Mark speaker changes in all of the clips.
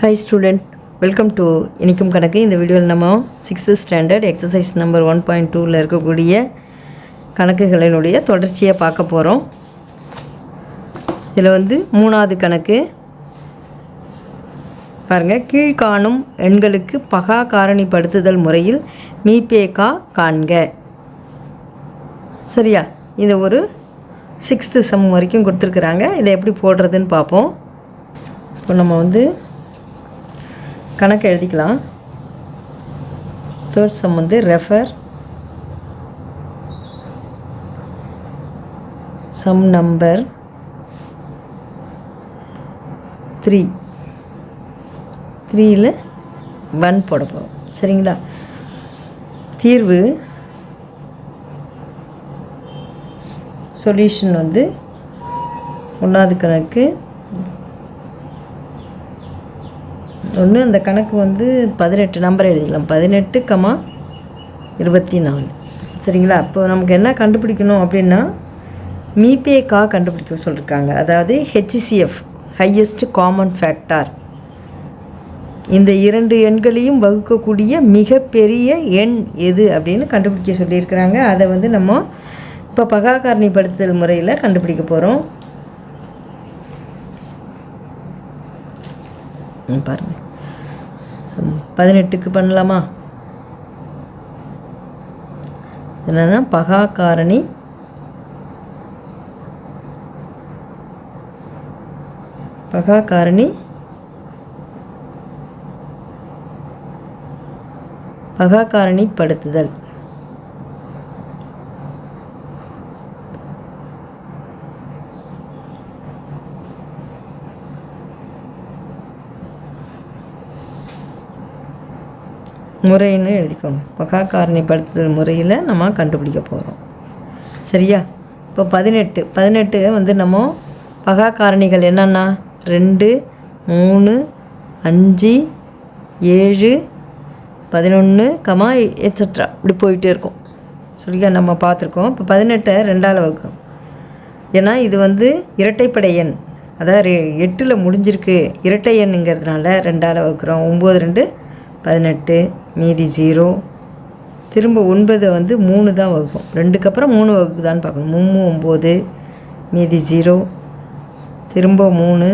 Speaker 1: Hi student, welcome to இனிக்கும் கணக்கு. இந்த வீடியோவில் நம்ம 6th ஸ்டாண்டர்ட் எக்ஸசைஸ் நம்பர் 1.2ல இருக்கக்கூடிய கணக்குகளினுடைய தொடர்ச்சியை பார்க்க போகிறோம். இதில் வந்து மூணாவது கணக்கு பாருங்கள். கீழ்காணும் எண்களுக்கு பகா காரணிப்படுத்துதல் முறையில் மீபேகா காண்க. சரியா, இது ஒரு 6th சம் வரைக்கும் கொடுத்துருக்குறாங்க. இதை எப்படி போடுறதுன்னு பார்ப்போம். இப்போ நம்ம வந்து கணக்கு எழுதிக்கலாம். தேர்ட் சம் வந்து ரெஃபர் சம் நம்பர் 3ல் 1 போட போகிறோம். சரிங்களா, தீர்வு சொல்யூஷன் வந்து ஒன்றாவது கணக்கு ஒன்று. அந்த கணக்கு வந்து 18 நம்பர் எழுதிக்கலாம். 18,24. சரிங்களா, அப்போ நமக்கு என்ன கண்டுபிடிக்கணும் அப்படின்னா மீபேகா கண்டுபிடிக்க சொல்லியிருக்காங்க. அதாவது HCF ஹையஸ்ட் காமன் ஃபேக்டார், இந்த இரண்டு எண்களையும் வகுக்கக்கூடிய மிகப்பெரிய எண் எது அப்படின்னு கண்டுபிடிக்க சொல்லியிருக்கிறாங்க. அதை வந்து நம்ம இப்போ பகா காரணிப்படுத்துதல் முறையில் கண்டுபிடிக்க போகிறோம். பாருங்கள், 18க்கு பண்ணலாமா? என்னன்னா பகா காரணி படுத்துதல். முறைன்னு எழுதிக்கோங்க. பகா காரணிப்படுத்துதல் முறையில் நம்ம கண்டுபிடிக்க போகிறோம். சரியா, இப்போ 18 வந்து நம்ம பகா காரணிகள் என்னென்னா 2, 3, 5, 7, 11, எட்ஸெட்ரா இப்படி போயிட்டே இருக்கும். சரியா, நம்ம பார்த்துருக்கோம். இப்போ 18 2ஆல் வகுக்கிறோம். ஏன்னா இது வந்து இரட்டைப்படை எண், அதாவது 8ல் முடிஞ்சிருக்கு. இரட்டை எண்ணுங்கிறதுனால 2ஆல் வகுக்கிறோம். 9 2 18, மீதி 0. திரும்ப 9 வந்து 3 தான் வகுக்கும். 2க்கு அப்புறம் 3 வகுக்குதான்னு பார்க்கணும். 3 9, மீதி 0, திரும்ப 3,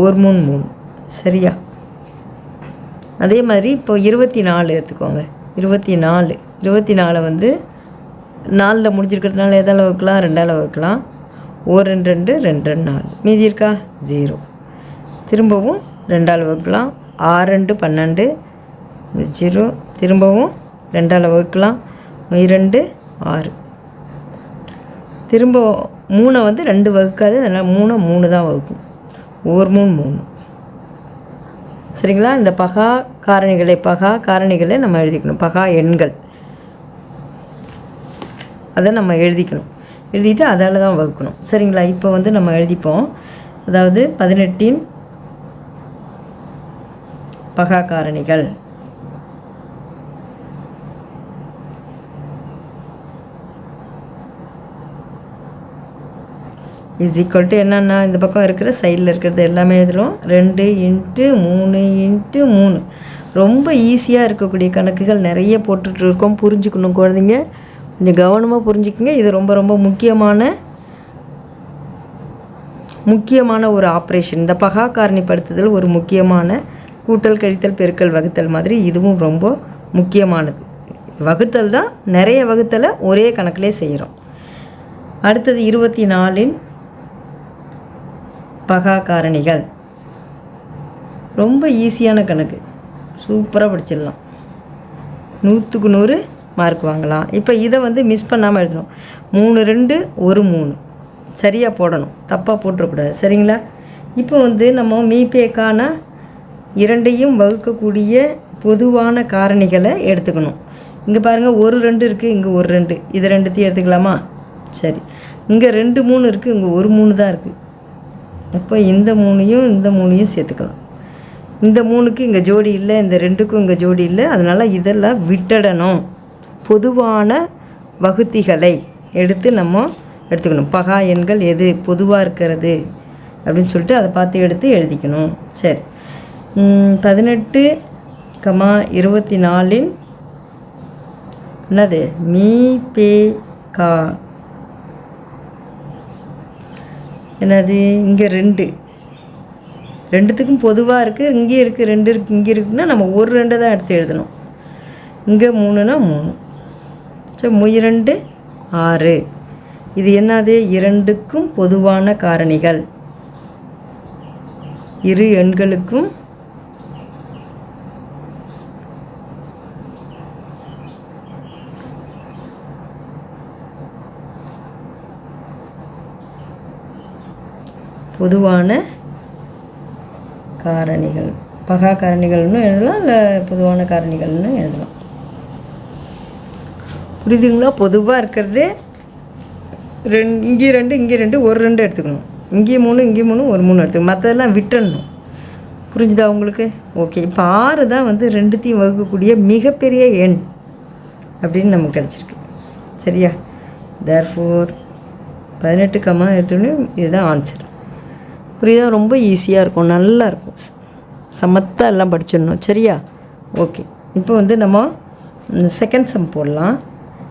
Speaker 1: 1 3 3. சரியா, அதே மாதிரி இப்போ 24 எடுத்துக்கோங்க. 24 வந்து 4ல் முடிஞ்சிருக்கிறதுனால எதால் வகுக்கலாம்? 2ஆல் வகுக்கலாம். 1 2 2 2 4, மீதி இருக்கா 0. திரும்பவும் 2ஆல் வகுக்கலாம். 6 2 12, 0. திரும்பவும் 2ஆல் வகுக்கலாம். 2 6. திரும்ப 3 வந்து 2 வகுக்காது, அதனால் 3 தான் வகுக்கும். 1 3 3. சரிங்களா, இந்த பகா காரணிகளை நம்ம எழுதிக்கணும். பகா எண்கள் அதை நம்ம எழுதிக்கணும். எழுதிட்டு அதால் தான் வகுக்கணும். சரிங்களா, இப்போ வந்து நம்ம எழுதிப்போம். அதாவது 18 பகா காரணிகள் இஸ் ஈக்குவல் டு என்னென்னா, இந்த பக்கம் இருக்கிற சைடில் இருக்கிறது எல்லாமே எழுதுகிறோம். 2 × 3 × 3. ரொம்ப ஈஸியாக இருக்கக்கூடிய கணக்குகள் நிறைய போட்டுட்ருக்கோம். புரிஞ்சுக்கணும் குழந்தைங்க, கொஞ்சம் கவனமாக புரிஞ்சுக்குங்க. இது ரொம்ப ரொம்ப முக்கியமான ஒரு ஆப்ரேஷன். இந்த பகா காரணிப்படுத்துதல் ஒரு முக்கியமான கூட்டல் கழித்தல் பெருக்கல் வகுத்தல் மாதிரி இதுவும் ரொம்ப முக்கியமானது. வகுத்தல் தான், நிறைய வகுத்தலை ஒரே கணக்கிலே செய்கிறோம். அடுத்தது 24 பகா காரணிகள். ரொம்ப ஈஸியான கணக்கு, சூப்பராக படிச்சிடலாம். 100க்கு 100 மார்க் வாங்கலாம். இப்போ இதை வந்து மிஸ் பண்ணாமல் எழுதணும். 3 2 1 3 சரியாக போடணும், தப்பாக போட்டுறக்கூடாது. சரிங்களா, இப்போ வந்து நம்ம மீபேக்கான இரண்டையும் வகுக்கக்கூடிய பொதுவான காரணிகளை எடுத்துக்கணும். இங்கே பாருங்கள், 1 2 இருக்குது, இங்கே 1 2. இது ரெண்டுத்தையும் எடுத்துக்கலாமா? சரி, இங்கே 2 3 இருக்குது, இங்கே 1 3 தான் இருக்குது. அப்போ இந்த 3யும் சேர்த்துக்கலாம். இந்த 3க்கு இங்கே ஜோடி இல்லை, இந்த 2க்கும் இங்கே ஜோடி இல்லை. அதனால் இதெல்லாம் விட்டுடணும். பொதுவான வகுத்திகளை எடுத்து நம்ம எடுத்துக்கணும். பகா எண்கள் எது பொதுவாக இருக்கிறது அப்படின்னு சொல்லிட்டு அதை பார்த்து எடுத்து எழுதிக்கணும். சரி, 18, 24 என்னது மீ பே கா என்னது இங்கே 2 ரெண்டுத்துக்கும் பொதுவாக இருக்குது, இங்கே இருக்குது 2 இருக்குது, இங்கே இருக்குன்னா நம்ம ஒரு 2 தான் எடுத்து எழுதணும். இங்கே 3னா 3. ஸோ 2 6. இது என்னது? இரண்டுக்கும் பொதுவான காரணிகள். இரு எண்களுக்கும் பொதுவான காரணிகள். பகா காரணிகள்னு எழுதலாம், இல்லை பொதுவான காரணிகள்னு எழுதலாம். புரியுதுங்களா? பொதுவாக இருக்கிறது இங்கே 2 இங்கே 2 ஒரு 2 எடுத்துக்கணும். இங்கே 3 இங்கே 3 ஒரு 3 எடுத்துக்கணும். மற்றதெல்லாம் விட்டுடணும். புரிஞ்சுதா உங்களுக்கு? ஓகே. இப்போ 6 தான் வந்து ரெண்டுத்தையும் வகுக்கக்கூடிய மிகப்பெரிய எண் அப்படின்னு நமக்கு கிடச்சிருக்கு. சரியா? தேர்ஃபோர் 18, எடுத்துக்கணும். இதுதான் ஆன்சர். புரியுதா? ரொம்ப ஈஸியாக இருக்கும், நல்லா இருக்கும், சமத்தாக எல்லாம் படிச்சிடணும். சரியா? ஓகே. இப்போ வந்து நம்ம செகண்ட் சம் போடலாம்.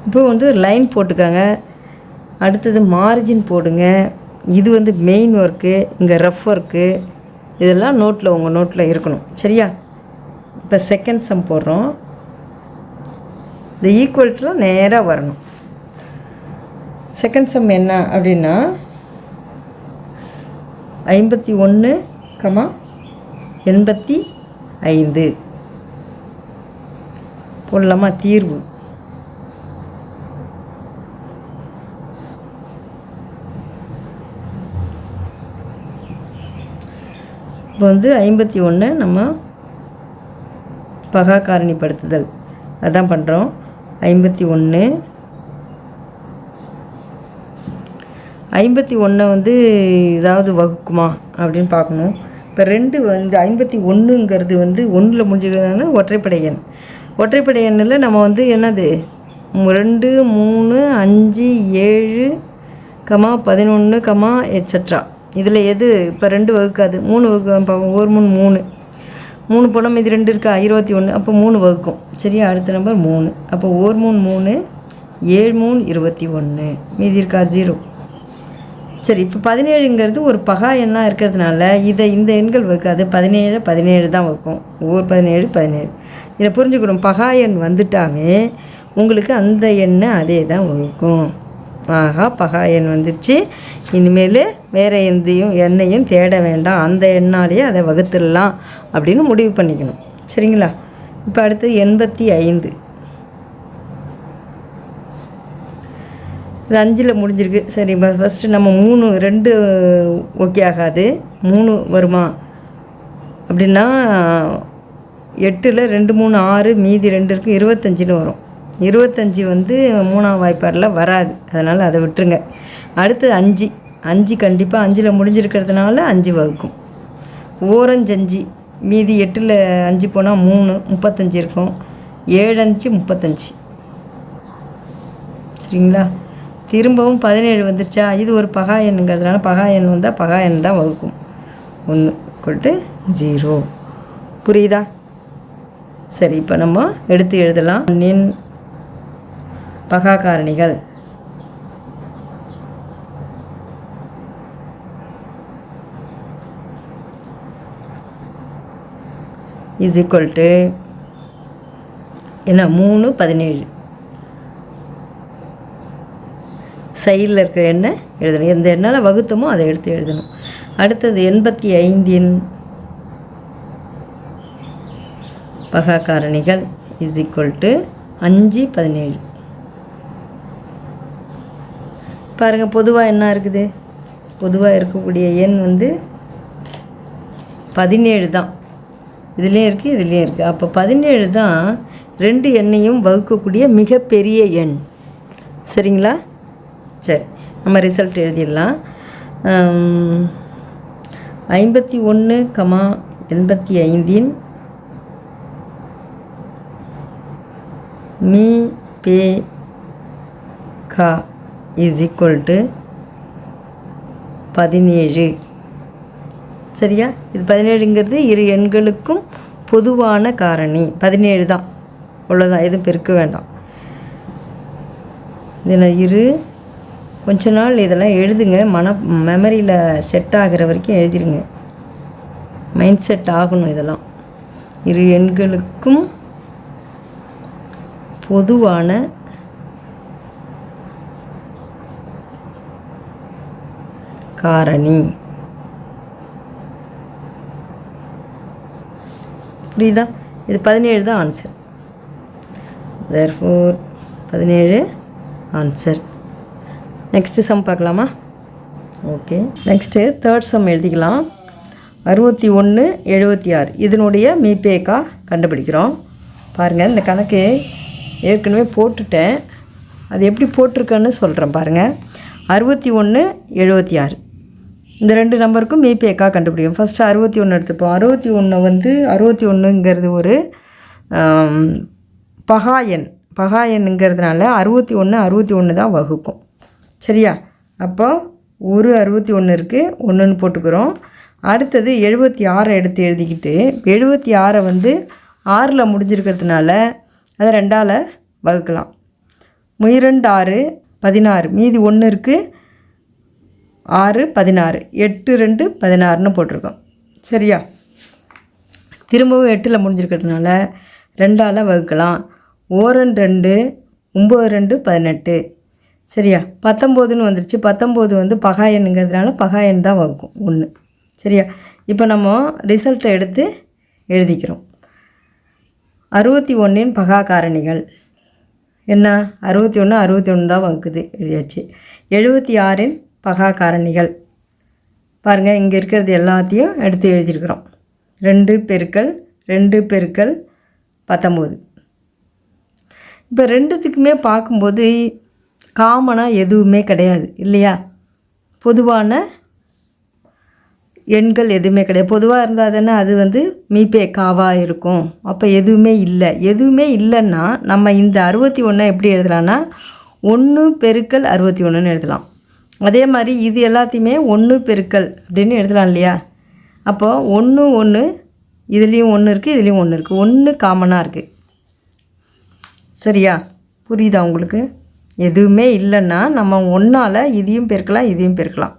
Speaker 1: இப்போ வந்து லைன் போட்டுக்காங்க. அடுத்தது மார்ஜின் போடுங்க. இது வந்து மெயின் ஒர்க்கு, இங்கே ரஃப் ஒர்க்கு, இதெல்லாம் நோட்டில் உங்கள் நோட்டில் இருக்கணும். சரியா? இப்போ செகண்ட் சம் போடுறோம். இந்த ஈக்குவல்ட்டுலாம் நேராக வரணும். செகண்ட் சம் என்ன அப்படின்னா 51, 85 போடலாமா? தீர்வு இப்போ வந்து 51 நம்ம பகா காரணிப்படுத்துதல் அதான் பண்ணுறோம். 51 வந்து ஏதாவது வகுக்குமா அப்படின்னு பார்க்கணும். இப்போ 2 வந்து 51ங்கிறது வந்து 1ல் முடிஞ்சுக்கிறதுனால ஒற்றைப்படை எண். ஒற்றைப்படை எண்ணில் நம்ம வந்து என்னது 2, 3, 5, 7, 11, எட்ஸட்ரா. இதில் எது இப்போ 2 வகுக்காது? 3 வகுக்க. ஒரு 3 போனால் மீதி 2 இருக்கா? 21. அப்போ 3 வகுக்கும். சரியா? அடுத்த நம்பர் 3. அப்போ 1 3 3, 7 3 21, மீதி இருக்கா? 0. சரி. இப்போ 17ங்கிறது ஒரு பகா எண்ணாக இருக்கிறதுனால இந்த எண்கள் வகுக்காது. 17 தான் வகுக்கும். 17. இதை புரிஞ்சுக்கணும். பகா எண் வந்துட்டாவே உங்களுக்கு அந்த எண்ணை அதே தான் வகுக்கும். ஆகா, பகா எண் வந்துடுச்சு, இனிமேல் வேறு எண்ணையும் தேட வேண்டாம், அந்த எண்ணாலேயே அதை வகுத்துடலாம் அப்படின்னு முடிவு பண்ணிக்கணும். சரிங்களா? இப்போ அடுத்தது 85. இது 5ல் முடிஞ்சிருக்கு. சரி, ஃபஸ்ட்டு நம்ம 2 ஓகே ஆகாது. 3 வருமா அப்படின்னா 8ல் 2 3 6, மீதி 2 இருக்குது, 25ன்னு வரும். 25 வந்து 3ஆம் வாய்ப்பாடில் வராது, அதனால் அதை விட்டுருங்க. அடுத்தது 5 கண்டிப்பாக 5ல் முடிஞ்சிருக்கிறதுனால 5 வகுக்கும். ஓரஞ்சு 5, மீதி 8ல் 5 போனால் 3 35 இருக்கும். 7 5 35. சரிங்களா? திரும்பவும் 17 வந்துருச்சா? இது ஒரு பகா எண்ணுங்கிறதுனால பகா எண் வந்தால் பகா எண் தான் வகுக்கும். 1 0. புரியுதா? சரி, இப்போ நம்ம எடுத்து எழுதலாம். எண் பகா காரணிகள் இஸ் ஈக்குவல் டு என்ன? 3 17. சைடில் இருக்கிற எண்ணை எழுதணும். எந்த எண்ணால் வகுத்தமோ அதை எடுத்து எழுதணும். அடுத்தது 85 பகா காரணிகள் இஸ் ஈக்குவல் டு 5 17. பாருங்கள், பொதுவாக என்ன இருக்குது? பொதுவாக இருக்கக்கூடிய எண் வந்து 17 தான். இதுலேயும் இருக்குது, இதுலேயும் இருக்குது. அப்போ 17 தான் 2 எண்ணையும் வகுக்கக்கூடிய மிகப்பெரிய எண். சரிங்களா? சரி, நம்ம ரிசல்ட் எழுதிடலாம். 51, 85 மீ பே கா இஸ் ஈக்குவல் டு 17. சரியா? இது 17ங்கிறது இரு எண்களுக்கும் பொதுவான காரணி. 17 தான், அவ்வளோதான், எதுவும் பெருக்க வேண்டாம். இதில் கொஞ்ச நாள் இதெல்லாம் எழுதுங்க, மெமரியில் செட் ஆகிற வரைக்கும் எழுதிருங்க. மைண்ட் செட் ஆகணும். இதெல்லாம் இரு எண்களுக்கும் பொதுவான காரணி. புரியுதா? இது 17 தான் answer. therefore 17 answer. Next sum பார்க்கலாமா? ஓகே, நெக்ஸ்ட்டு தேர்ட் சம் எழுதிக்கலாம். 61 76 இதனுடைய மீபேக்கா கண்டுபிடிக்கிறோம். பாருங்கள், இந்த கணக்கு ஏற்கனவே போட்டுட்டேன், அது எப்படி போட்டிருக்கேன்னு சொல்கிறேன் பாருங்கள். 61 76 இந்த ரெண்டு நம்பருக்கும் மீபேக்கா கண்டுபிடிக்கும். ஃபஸ்ட்டு 61 எடுத்துப்போம். 61ங்கிறது ஒரு பகாயன்ங்கிறதுனால 61 தான் வகுக்கும். சரியா? அப்போ ஒரு 61 இருக்குது, 1ன்னு போட்டுக்கிறோம். அடுத்தது 76 எடுத்து எழுதிக்கிட்டு 76 வந்து 6ல் முடிஞ்சிருக்கிறதுனால அதை 2ஆல் வகுக்கலாம். 2 6 16, மீதி 1 இருக்குது, 6 16, 8 2 16ன்னு போட்டிருக்கோம். சரியா? திரும்பவும் 8ல் முடிஞ்சிருக்கிறதுனால 2ஆல் வகுக்கலாம். 1 2 9 2 18. சரியா? 19ன்னு வந்துருச்சு. 19 வந்து பகாயனுங்கிறதுனால பகாயன் தான் வகுக்கும் 1. சரியா? இப்போ நம்ம ரிசல்ட்டை எடுத்து எழுதிக்கிறோம். 61 பகா காரணிகள் என்ன? 61 தான் வகுக்குது, எழுதியாச்சு. 76 பகா காரணிகள் பாருங்கள், இங்கே இருக்கிறது எல்லாத்தையும் எடுத்து எழுதியிருக்கிறோம். 2 பெருக்கல் 2 பெருக்கல் 19. இப்போ ரெண்டுத்துக்குமே பார்க்கும்போது காமனாக எதுவுமே கிடையாது இல்லையா? பொதுவான எண்கள் எதுவுமே கிடையாது. பொதுவாக இருந்தால் தானே அது வந்து மீபேக்காவாக இருக்கும். அப்போ எதுவுமே இல்லைன்னா நம்ம இந்த 61 எப்படி எழுதலான்னா 1 பெருக்கல் 61ன்னு எழுதலாம். அதே மாதிரி இது எல்லாத்தையுமே 1 பெருக்கல் அப்படின்னு எழுதலாம் இல்லையா? அப்போது 1 1 இதுலேயும் 1 இருக்குது, இதுலேயும் 1 இருக்குது, 1 காமனாக இருக்குது. சரியா? புரியுதா உங்களுக்கு? எதுவுமே இல்லைன்னா நம்ம 1ஆல் இதையும் பெருக்கலாம், இதையும் பெருக்கலாம்.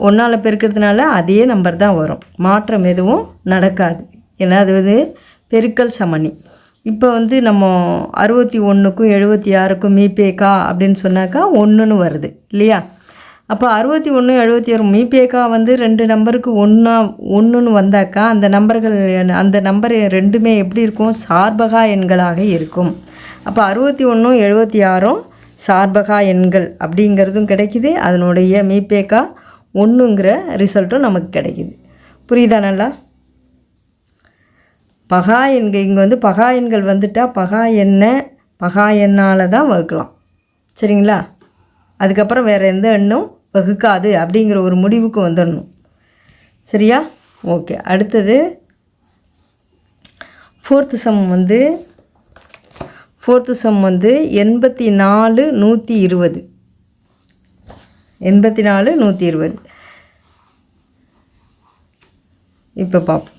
Speaker 1: 1ஆல் பெருக்கிறதுனால அதே நம்பர் தான் வரும், மாற்றம் எதுவும் நடக்காது. ஏன்னா அது வந்து பெருக்கல் சமணி. இப்போ வந்து நம்ம 61க்கும் 76க்கும் மீபேக்கா அப்படின்னு சொன்னாக்கா 1ன்னு வருது இல்லையா? அப்போ 61 76 மீபேக்கா வந்து 2 நம்பருக்கு 1ன்னு வந்தாக்கா அந்த நம்பர் ரெண்டுமே எப்படி இருக்கும்? சார்பகா எண்களாக இருக்கும். அப்போ 61 76 சார்பகா எண்கள் அப்படிங்கிறதும் கிடைக்கிது. அதனுடைய மீபேக்கா 1ங்கிற ரிசல்ட்டும் நமக்கு கிடைக்கிது. புரியுதா? நல்லா பகா எண்கள் இங்கே வந்து பகா எண்கள் வந்துட்டால் பகா எண்ணால் தான் வகுக்கலாம். சரிங்களா? அதுக்கப்புறம் வேறு எந்த எண்ணும் வகுக்காது அப்படிங்கிற ஒரு முடிவுக்கு வந்துடணும். சரியா? ஓகே, அடுத்தது ஃபோர்த்து சம் வந்து 84 120. 84 120 இப்போ பார்ப்போம்.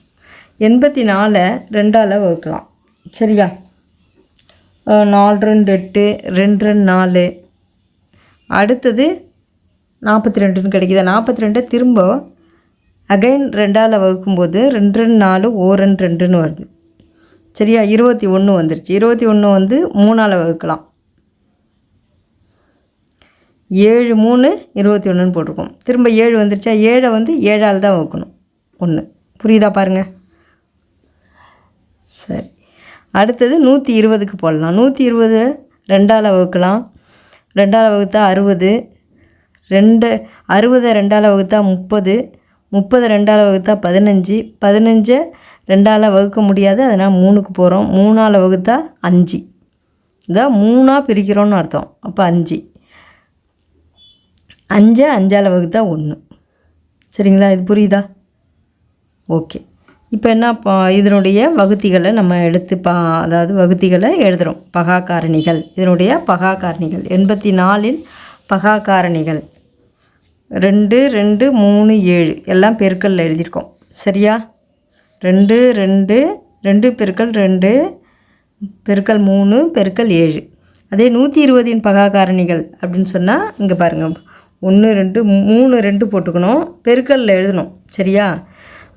Speaker 1: 84 2ஆல் வகுக்கலாம். சரியா? 4 2 8, 2 2 4. அடுத்தது 42ன்னு கிடைக்கிது. 42 திரும்ப அகைன் 2ஆல் வகுக்கும்போது 2 2 4 1 2 2ன்னு வருது. சரியா? 21 வந்துருச்சு. 21 வந்து 3ஆல் வகுக்கலாம். 7 3 21ன்னு போட்டிருக்கோம். திரும்ப 7 வந்துருச்சா? 7 வந்து 7ஆல் தான் வகுக்கணும் 1. புரியுதா? பாருங்கள். சரி, அடுத்தது 120க்கு போடலாம். 120 2ஆல் வகுக்கலாம். 2ஆல் வகுத்தா 60. 60 2ஆல் வகுத்தா 30. 30 2ஆல் வகுத்தா 15. 15 2ஆல் வகுக்க முடியாது, அதனால் 3க்கு போகிறோம். 3ஆல் வகுத்தா 5. இதான் 3ஆக பிரிக்கிறோன்னு அர்த்தம். அப்போ 5. 5 5ஆல் வகுத்தா 1. சரிங்களா? இது புரியுதா? ஓகே, இப்போ என்ன இதனுடைய வகுத்திகளை நம்ம எடுத்து அதாவது வகுத்திகளை எழுதுகிறோம். பகா காரணிகள், இதனுடைய பகா காரணிகள் 84 பகா காரணிகள் 2 2 3 7 எல்லாம் பெருக்கல்ல எழுதியிருக்கோம். சரியா? 2 2 2 பெருக்கல் 2 பெருக்கல் 3 பெருக்கல் 7. அதே 120 பகா காரணிகள் அப்படின்னு சொன்னால் இங்கே பாருங்கள், 1 2 3 2 போட்டுக்கணும், பெருக்கல்ல எழுதணும். சரியா?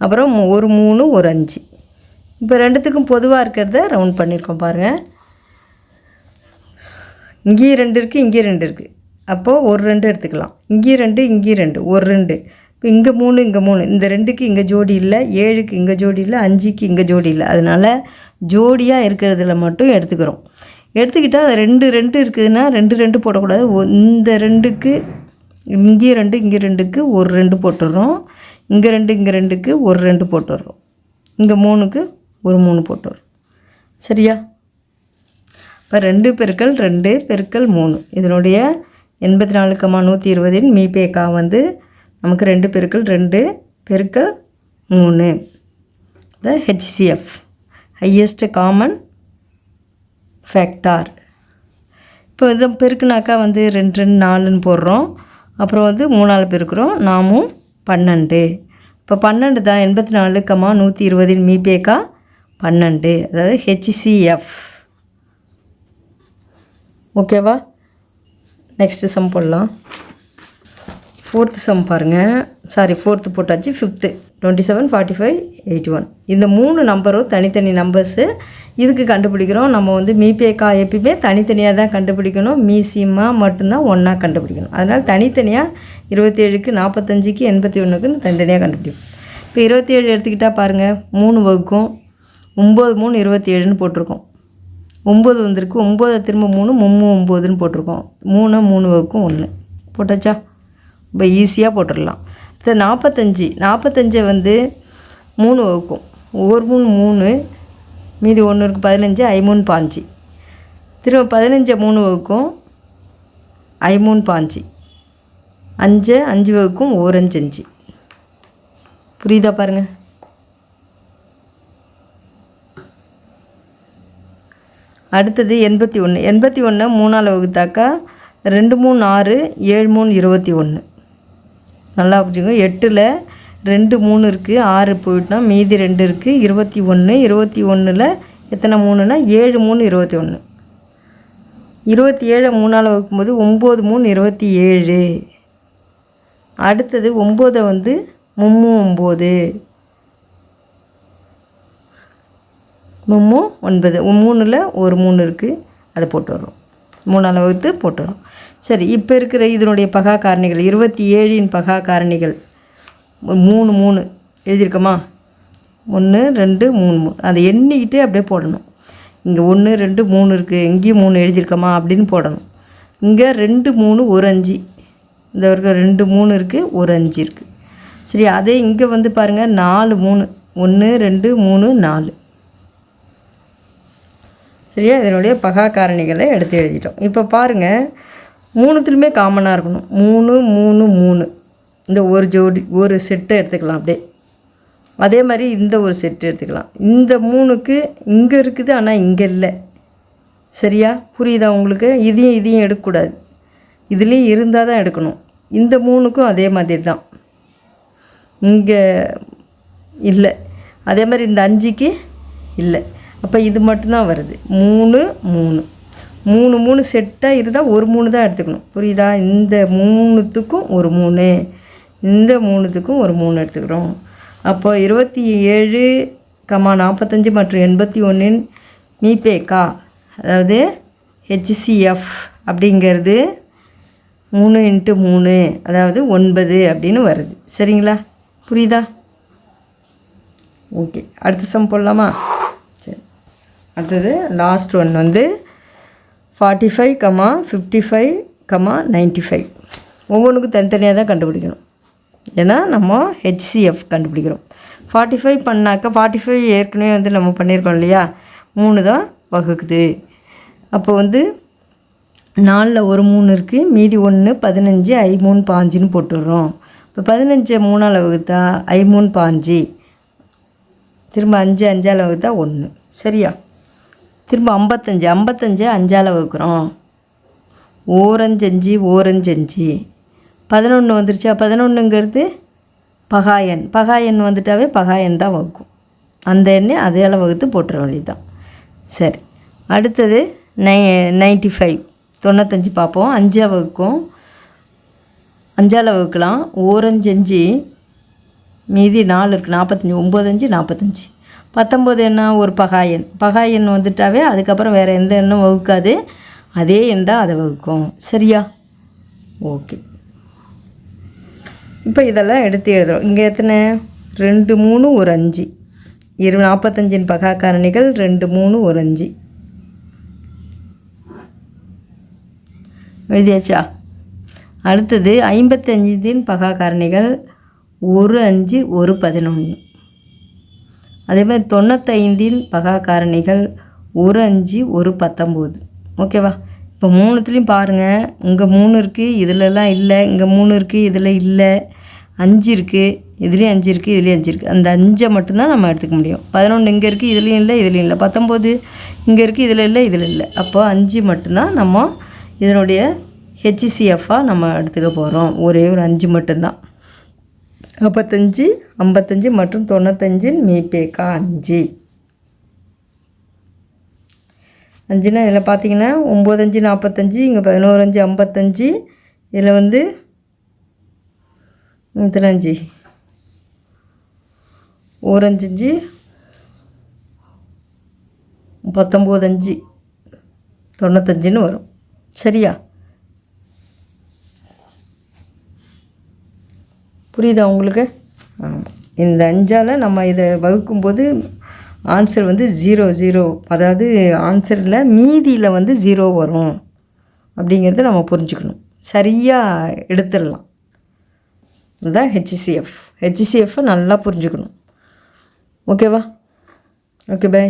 Speaker 1: அப்புறம் ஒரு 3 ஒரு 5. இப்போ ரெண்டுத்துக்கும் பொதுவாக இருக்கிறத ரவுண்ட் பண்ணியிருக்கோம் பாருங்கள். இங்கேயும் 2 இருக்குது, இங்கேயும் 2 இருக்குது. அப்போது ஒரு 2 எடுத்துக்கலாம். இங்கேயும் 2 இங்கேயும் 2 ஒரு 2. இப்போ இங்கே 3 இங்கே 3, இந்த 2க்கு இங்கே ஜோடி இல்லை, 7க்கு இங்கே ஜோடி இல்லை, 5க்கு இங்கே ஜோடி இல்லை. அதனால் ஜோடியாக இருக்கிறதுல மட்டும் எடுத்துக்கிறோம். எடுத்துக்கிட்டால் அது 2 2 இருக்குதுன்னா 2 2 போடக்கூடாது. இந்த 2க்கு இங்கே 2 இங்கே 2க்கு ஒரு 2 போட்டுடுறோம். இங்கே 2 இங்கே 2க்கு ஒரு 2 போட்டுடுறோம். இங்கே 3க்கு ஒரு 3 போட்டுடுறோம். சரியா? இப்போ 2 பெருக்கல் 2 பெருக்கல் 3 இதனுடைய 84,120 மீபேக்கா வந்து நமக்கு 2 பெருக்கல் 2 பெருக்கல் 3 த ஹெச்சிஎஃப் ஹையஸ்ட் காமன் ஃபேக்டார். இப்போ இதை பெருக்குனாக்கா வந்து 2 2 4ன்னு போடுறோம். அப்புறம் வந்து 3ஆல் பெருக்கிறோம், நாமும் 12. இப்போ 12 தான் 84,120 மீபேக்கா 12, அதாவது ஹெச்சிஎஃப். ஓகேவா? நெக்ஸ்ட்டு சம் போடலாம். 4th சம் பாருங்கள். சாரி, 4th போட்டாச்சு. 5th 27 45 81 இந்த 3 நம்பரும் தனித்தனி நம்பர்ஸு. இதுக்கு கண்டுபிடிக்கிறோம் நம்ம வந்து மீபேக்கா எப்பயுமே தனித்தனியாக தான் கண்டுபிடிக்கணும். மீசிமா மட்டும்தான் ஒன்றா கண்டுபிடிக்கணும். அதனால் தனித்தனியாக 27க்கு 45க்கு 81க்குன்னு தனித்தனியாக கண்டுபிடிக்கும். இப்போ 27 எடுத்துக்கிட்டால் பாருங்கள், 3 வகுக்கும் 9 3 27ன்னு போட்டிருக்கோம். 9 வந்திருக்கு, 9 திரும்ப 3 9ன்னு போட்டிருக்கோம். 3 3 வகுக்கும் 1 போட்டாச்சா? இப்போ ஈஸியாக போட்டுடலாம். இப்போ 45 வந்து 3 வகுக்கும், ஒவ்வொரு 3 3, மீதி 1 இருக்குது 15, 5 3 5. திரும்ப 15 3 வகுக்கும், 5 3 5, 5 5 வகுக்கும், 1 5 5. புரியுதா பாருங்கள்? அடுத்தது 81 3ஆல் வகுத்தாக்கா 2 3 6 7 3 21. நல்லா புரிஞ்சுங்க. 8ல் 2 3 இருக்குது, 6 போயிட்டோம்னா மீதி 2 இருக்குது, 21. 21ல் எத்தனை 3னா 7 3 21. 27 3ஆல் வகுக்கும்போது 9 3 27. அடுத்தது 9 வந்து 9 9 3ல் ஒரு 3 இருக்குது, அதை போட்டு வரும். 3ஆல் வகுத்து போட்டு வரும். சரி, இப்போ இருக்கிற இதனுடைய பகா காரணிகள் 27 பகா காரணிகள் 3 3 எழுதியிருக்கோமா? 1 2 3 3 அதை எண்ணிக்கிட்டு அப்படியே போடணும். இங்கே 1 2 3 இருக்குது, இங்கேயும் 3 எழுதியிருக்கோமா அப்படின்னு போடணும். இங்கே 2 3 ஒரு 5, இந்த இருக்க 2 3 இருக்குது, ஒரு 5 இருக்குது. சரி, அதே இங்கே வந்து பாருங்கள் 4 3 1 2 3 4. சரியா? இதனுடைய பகா காரணிகளை எடுத்து எழுதிட்டோம். இப்போ பாருங்கள், 3த்துலையுமே காமனாக இருக்கணும். 3 3 3 இந்த ஒரு ஜோடி ஒரு செட்டை எடுத்துக்கலாம் அப்படியே. அதே மாதிரி இந்த ஒரு செட்டு எடுத்துக்கலாம். இந்த 3க்கு இங்கே இருக்குது, ஆனால் இங்கே இல்லை. சரியா? புரியுதா உங்களுக்கு? இதையும் எடுக்கக்கூடாது, இதுலேயும் இருந்தால் தான் எடுக்கணும். இந்த 3க்கும் அதே மாதிரி தான், இங்கே இல்லை. அதே மாதிரி இந்த 5க்கு இல்லை. அப்போ இது மட்டும்தான் வருது. 3 3 3 3 செட்டாக இருந்தால் ஒரு 3 தான் எடுத்துக்கணும். புரியுதா? இந்த 3த்துக்கும் ஒரு 3, இந்த 3த்துக்கும் ஒரு 3 எடுத்துக்கிறோம். அப்போ 27, 45 மற்றும் 81 மீபேக்கா, அதாவது ஹெச்சிஎஃப் அப்படிங்கிறது 3 × 3, அதாவது 9 அப்படின்னு வருது. சரிங்களா? புரியுதா? ஓகே, அடுத்த சம் போடலாமா? சரி, அடுத்தது லாஸ்ட் ஒன் வந்து 45, 55, 95. ஒவ்வொன்றுக்கும் தனித்தனியாக தான் கண்டுபிடிக்கணும். ஏன்னா நம்ம ஹெச்சிஎஃப் கண்டுபிடிக்கிறோம். 45 பண்ணாக்கா 45 ஏற்கனவே வந்து நம்ம பண்ணியிருக்கோம் இல்லையா, 3 தான் வகுக்குது. அப்போ வந்து 4ல் ஒரு 3 இருக்குது, மீதி 1 15, 5 3 5ன்னு போட்டுடுறோம். இப்போ 15 3ஆல் வகுத்தா 5 3 5, திரும்ப 5 5ஆல் வகுத்தா 1. சரியா? திரும்ப 55 5ஆல் வகுக்கிறோம். ஓரஞ்சு 5 ஓரஞ்சு 5, 11 வந்துருச்சா? 11ங்கிறது பகாயன். பகாயன் வந்துட்டாவே பகாயன் தான் வகுக்கும். அந்த எண்ணெய் அதையெல்லாம் வகுத்து போட்டுற வேண்டியதுதான். சரி, அடுத்தது 95 95 பார்ப்போம். 5ஆக வகுக்கும். 5ஆல் வகுக்கலாம். ஓரஞ்சு 5, மீதி 4 இருக்குது. 45. 9 5 45. 19 என்ன? ஒரு பகாயன். பகாயன் வந்துட்டாவே அதுக்கப்புறம் வேறு எந்த எண்ணும் வகுக்காது. அதே எண் தான் அதை வகுக்கும். சரியா? ஓகே. இப்போ இதெல்லாம் எடுத்து எழுதுகிறோம். இங்கே எத்தனை? 2 3 ஒரு 5. 45 பகா காரணிகள் 2 3 ஒரு 5 எழுதியாச்சா? அடுத்தது 55 பகா காரணிகள் 1 5 1 11. அதே மாதிரி 95 பகா காரணிகள் 1 5 1 19. ஓகேவா? இப்போ 3த்துலேயும் பாருங்கள், இங்கே 3 இருக்குது, இதிலெல்லாம் இல்லை. இங்கே 3 இருக்குது, இதில் இல்லை. 5 இருக்குது, இதுலேயும் 5 இருக்குது, இதுலேயும் 5 இருக்குது. அந்த 5 மட்டும்தான் நம்ம எடுத்துக்க முடியும். 11 இங்கே இருக்குது, இதுலேயும் இல்லை, இதுலேயும் இல்லை. 19 இங்கே இருக்குது, இதில் இல்லை, இதில் இல்லை. அப்போ 5 மட்டும்தான் நம்ம இதனுடைய HCFாக நம்ம எடுத்துக்க போகிறோம். ஒரே ஒரு 5 மட்டும்தான். 45 55 மற்றும் 95 மீபேக்கா 5. 5னா இதில் பார்த்தீங்கன்னா 9 5 45, இங்கே 11 5 55, இதில் வந்து இதில் 5 ஒரு 5 5 19 5 95ன்னு வரும். சரியா? புரியுதா உங்களுக்கு? இந்த 5ஆல் நம்ம இதை வகுக்கும்போது ஆன்சர் வந்து 0 0, அதாவது ஆன்சரில் மீதியில் வந்து 0 வரும் அப்படிங்கிறத நம்ம புரிஞ்சுக்கணும். சரியாக எடுத்துடலாம். இதுதான் HCF. HCFை நல்லா புரிஞ்சுக்கணும். ஓகேவா? Okay, by.